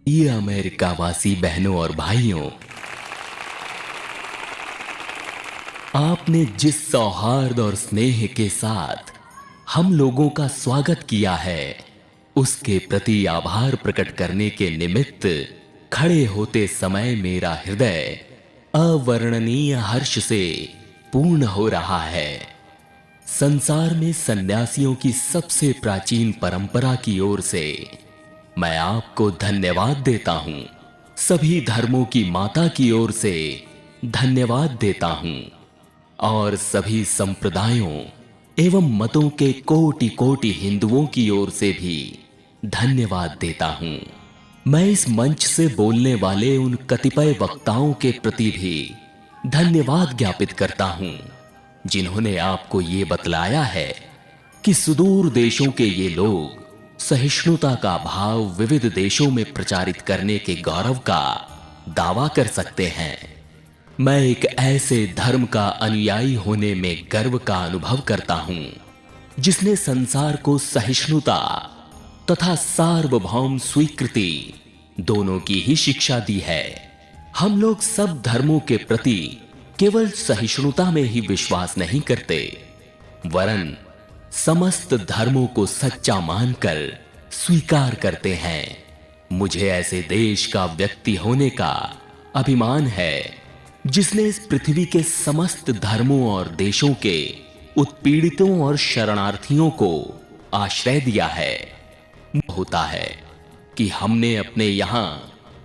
ये अमेरिका वासी बहनों और भाइयों, आपने जिस सौहार्द और स्नेह के साथ हम लोगों का स्वागत किया है, उसके प्रति आभार प्रकट करने के निमित्त खड़े होते समय मेरा हृदय अवर्णनीय हर्ष से पूर्ण हो रहा है। संसार में सन्यासियों की सबसे प्राचीन परंपरा की ओर से मैं आपको धन्यवाद देता हूं। सभी धर्मों की माता की ओर से धन्यवाद देता हूं और सभी संप्रदायों एवं मतों के कोटि-कोटि हिंदुओं की ओर से भी धन्यवाद देता हूं। मैं इस मंच से बोलने वाले उन कतिपय वक्ताओं के प्रति भी धन्यवाद ज्ञापित करता हूं, जिन्होंने आपको ये बतलाया है कि सुदूर देशों के ये लोग सहिष्णुता का भाव विविध देशों में प्रचारित करने के गौरव का दावा कर सकते हैं। मैं एक ऐसे धर्म का अनुयायी होने में गर्व का अनुभव करता हूं, जिसने संसार को सहिष्णुता तथा सार्वभौम स्वीकृति दोनों की ही शिक्षा दी है। हम लोग सब धर्मों के प्रति केवल सहिष्णुता में ही विश्वास नहीं करते, वरन समस्त धर्मों को सच्चा मानकर स्वीकार करते हैं। मुझे ऐसे देश का व्यक्ति होने का अभिमान है, जिसने इस पृथ्वी के समस्त धर्मों और देशों के उत्पीड़ितों और शरणार्थियों को आश्रय दिया है। होता है कि हमने अपने यहां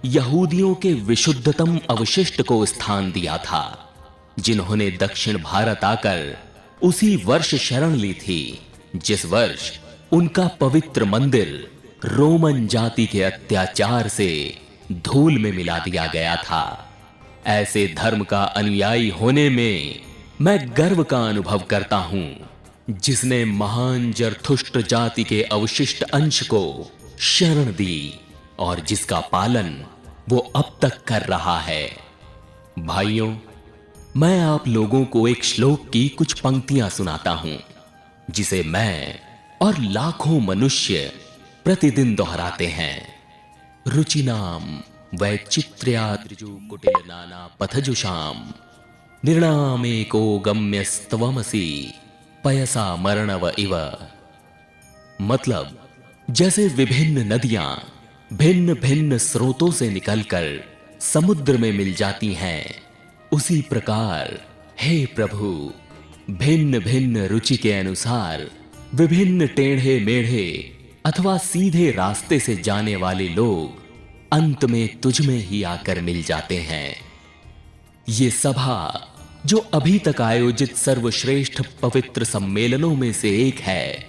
यहूदियों के विशुद्धतम अवशिष्ट को स्थान दिया था, जिन्होंने दक्षिण भारत आकर उसी वर्ष शरण ली थी जिस वर्ष उनका पवित्र मंदिर रोमन जाति के अत्याचार से धूल में मिला दिया गया था। ऐसे धर्म का अनुयायी होने में मैं गर्व का अनुभव करता हूं, जिसने महान जरथुष्ट्र जाति के अवशिष्ट अंश को शरण दी और जिसका पालन वो अब तक कर रहा है। भाइयों, मैं आप लोगों को एक श्लोक की कुछ पंक्तियां सुनाता हूं, जिसे मैं और लाखों मनुष्य प्रतिदिन दोहराते हैं। रुचिनाम वैचित्र्याद्रिजु कुटिल नाना पथजुषाम निर्णामेको गम्यस्त्वमसि पयसा मरणव इव। मतलब, जैसे विभिन्न नदियां भिन्न भिन्न स्रोतों से निकलकर समुद्र में मिल जाती हैं, उसी प्रकार हे प्रभु, भिन्न भिन्न रुचि के अनुसार विभिन्न टेढ़े मेढ़े अथवा सीधे रास्ते से जाने वाले लोग अंत में तुझ में ही आकर मिल जाते हैं। ये सभा, जो अभी तक आयोजित सर्वश्रेष्ठ पवित्र सम्मेलनों में से एक है,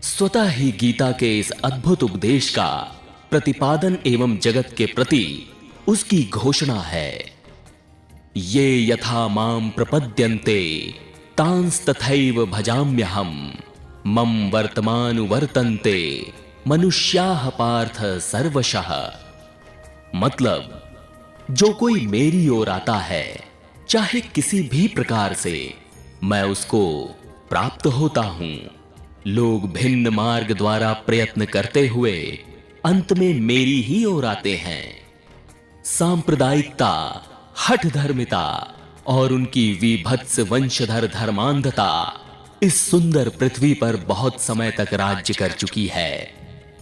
स्वतः ही गीता के इस अद्भुत उपदेश का प्रतिपादन एवं जगत के प्रति उसकी घोषणा है। ये यथा मां प्रपद्यन्ते तांस्तथैव भजाम्यहम् मम वर्तमानुवर्तन्ते मनुष्याः पार्थ सर्वशः। मतलब, जो कोई मेरी ओर आता है, चाहे किसी भी प्रकार से, मैं उसको प्राप्त होता हूं। लोग भिन्न मार्ग द्वारा प्रयत्न करते हुए अंत में मेरी ही ओर आते हैं। सांप्रदायिकता, हठ धर्मिता और उनकी विभत्स वंशधर धर्मांधता इस सुंदर पृथ्वी पर बहुत समय तक राज्य कर चुकी है।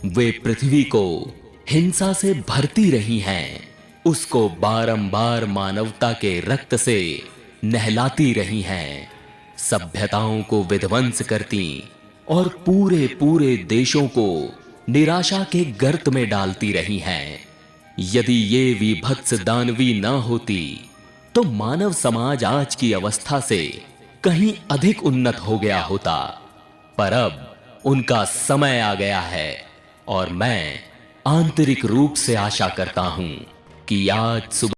वे पृथ्वी को हिंसा से भरती रही हैं, उसको बारंबार मानवता के रक्त से नहलाती रही हैं, सभ्यताओं को विध्वंस करती और पूरे पूरे देशों को निराशा के गर्त में डालती रही हैं। यदि ये विभत्स दानवी न होती, तो मानव समाज आज की अवस्था से कहीं अधिक उन्नत हो गया होता। पर अब उनका समय आ गया है और मैं आंतरिक रूप से आशा करता हूं कि आज सुबह